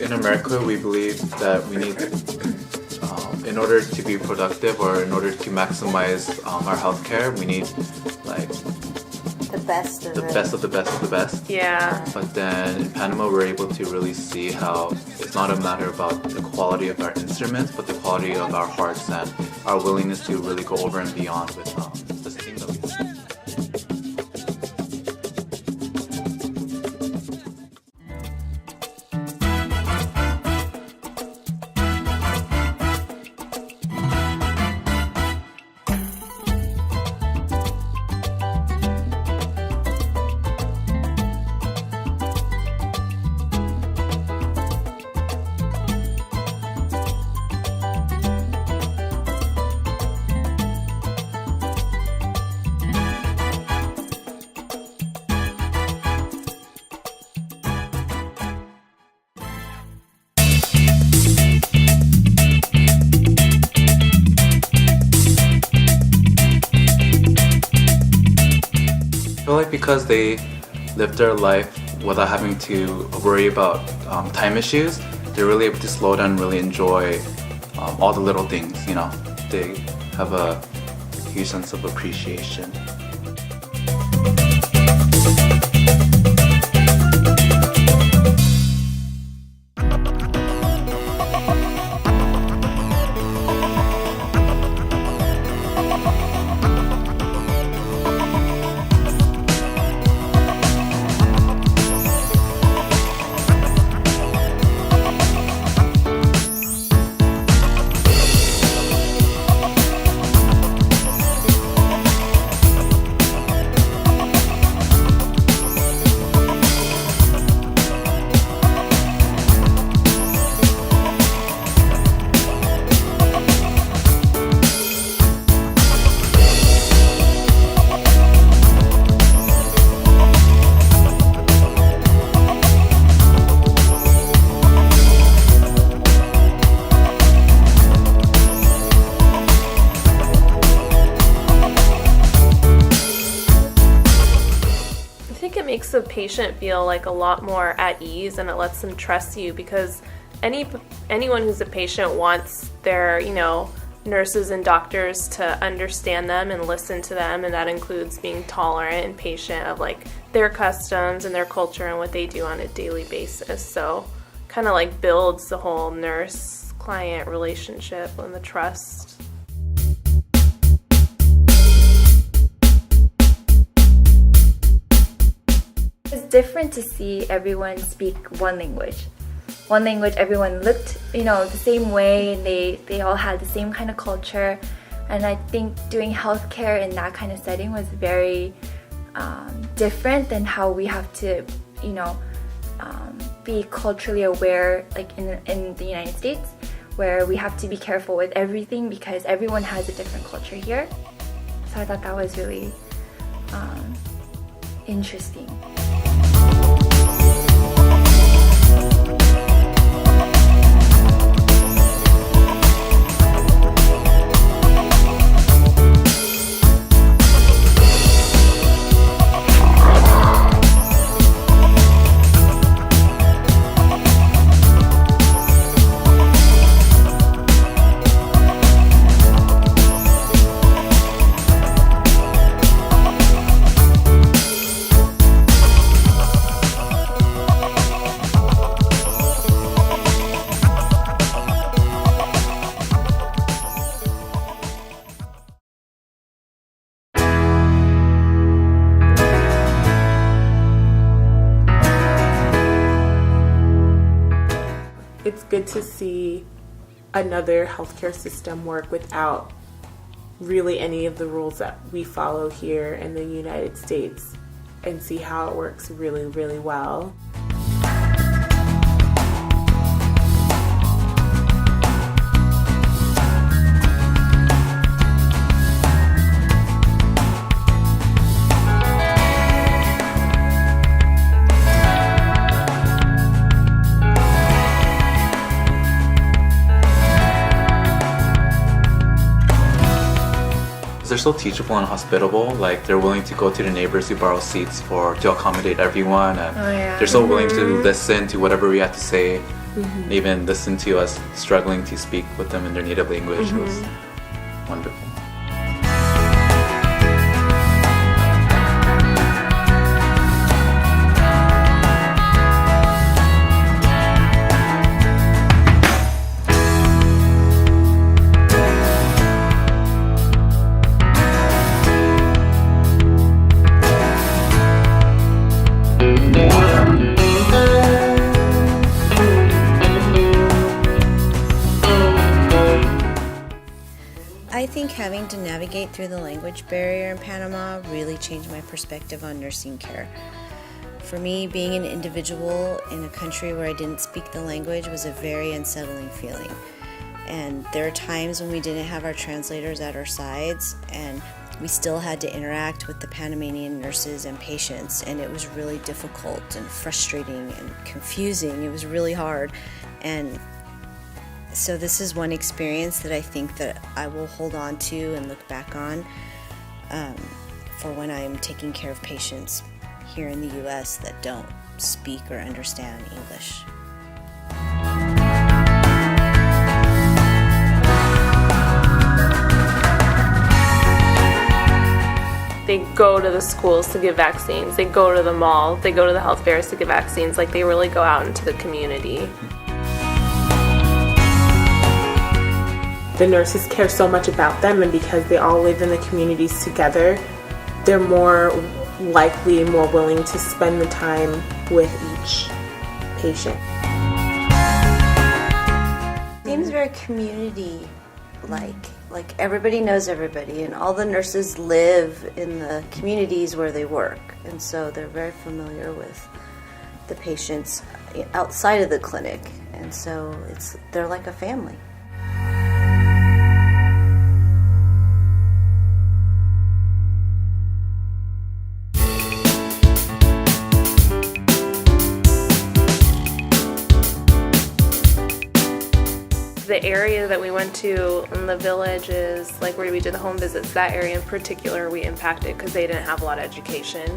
in America, we believe that we need, in order to be productive or in order to maximize our healthcare, we need like the best of the best of the best of the best. Yeah. But then in Panama, we're able to really see how it's not a matter about the quality of our instruments, but the quality of our hearts and our willingness to really go over and beyond with this thing that we do. I feel like because they live their life without having to worry about time issues, they're really able to slow down and really enjoy all the little things, you know. They have a huge sense of appreciation. Makes the patient feel like a lot more at ease, and it lets them trust you, because anyone who's a patient wants their nurses and doctors to understand them and listen to them, and that includes being tolerant and patient of like their customs and their culture and what they do on a daily basis. So kind of like builds the whole nurse client relationship and the trust. It's different to see everyone speak one language. One language, everyone looked, the same way, and they all had the same kind of culture. And I think doing healthcare in that kind of setting was very different than how we have to, be culturally aware, like in the United States, where we have to be careful with everything because everyone has a different culture here. So I thought that was really interesting. It's good to see another healthcare system work without really any of the rules that we follow here in the United States, and see how it works really, really well. They're so teachable and hospitable. Like they're willing to go to the neighbors to borrow seats to accommodate everyone, and they're so willing to listen to whatever we have to say. Even listen to us struggling to speak with them in their native language was wonderful. I think having to navigate through the language barrier in Panama really changed my perspective on nursing care. For me, being an individual in a country where I didn't speak the language was a very unsettling feeling. And there are times when we didn't have our translators at our sides, and we still had to interact with the Panamanian nurses and patients, and it was really difficult and frustrating and confusing. It was really hard. And so this is one experience that I think that I will hold on to and look back on for when I'm taking care of patients here in the U.S. that don't speak or understand English. They go to the schools to give vaccines. They go to the mall. They go to the health fairs to give vaccines. Like, they really go out into the community. The nurses care so much about them, and because they all live in the communities together, they're more likely and more willing to spend the time with each patient. Seems very community-like. Like everybody knows everybody, and all the nurses live in the communities where they work, and so they're very familiar with the patients outside of the clinic, and so they're like a family. The area that we went to in the villages, like where we did the home visits, that area in particular we impacted because they didn't have a lot of education.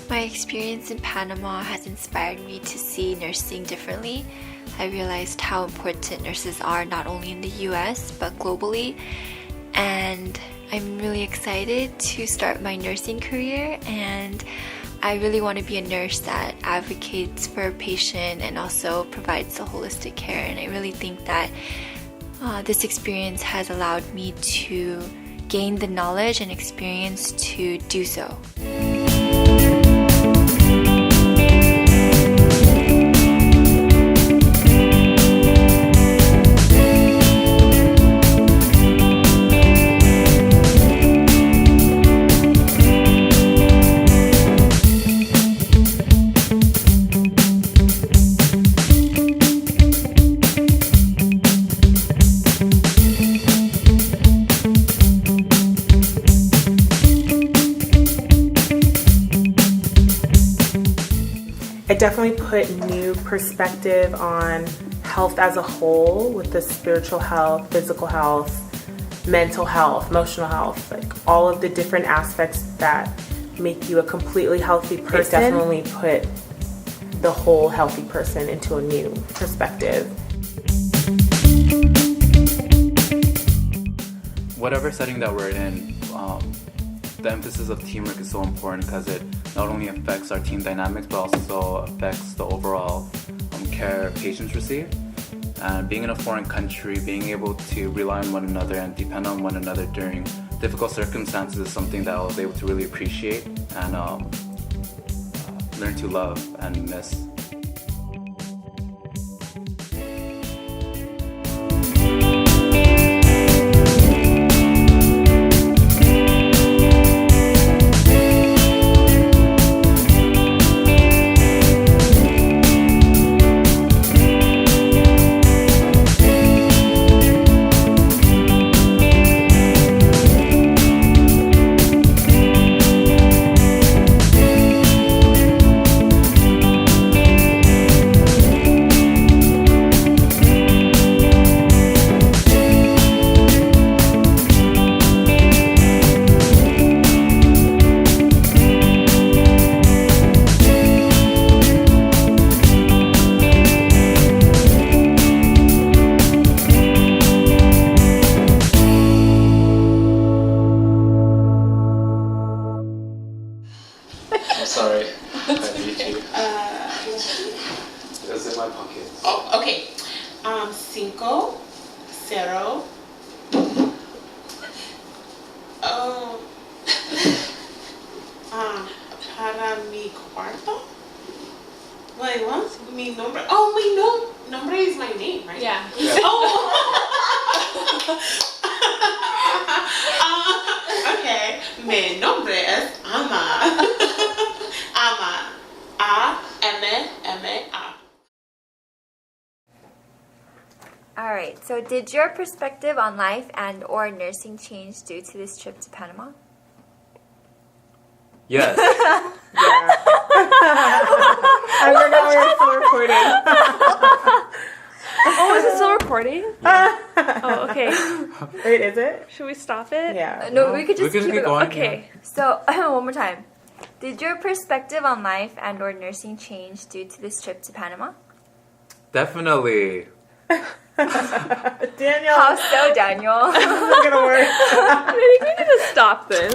My experience in Panama has inspired me to see nursing differently. I realized how important nurses are not only in the US but globally, and I'm really excited to start my nursing career, and I really want to be a nurse that advocates for a patient and also provides the holistic care. And I really think that this experience has allowed me to gain the knowledge and experience to do so. It definitely put new perspective on health as a whole, with the spiritual health, physical health, mental health, emotional health, like all of the different aspects that make you a completely healthy person. It definitely put the whole healthy person into a new perspective. Whatever setting that we're in, the emphasis of teamwork is so important because it not only affects our team dynamics but also affects the overall care patients receive. And being in a foreign country, being able to rely on one another and depend on one another during difficult circumstances is something that I was able to really appreciate and learn to love and miss. sorry. I beat you. It's in my pocket. Oh, okay. 5, 0. Oh. Para mi cuarto. Wait, what? Mi nombre. Oh, mi nombre is my name, right? Yeah. Oh. Okay. Mi nombre es Ama. Ama. A-M-M-A. All right. So, did your perspective on life and/or nursing change due to this trip to Panama? Yes. I forgot we were still recording. Oh, is it still recording? Oh, okay. Wait, is it? Should we stop it? Yeah. No, we could just keep it going. Okay. So, one more time. Did your perspective on life and/or nursing change due to this trip to Panama? Definitely. Daniel. How so, Daniel? This is gonna work. I think we need to stop this.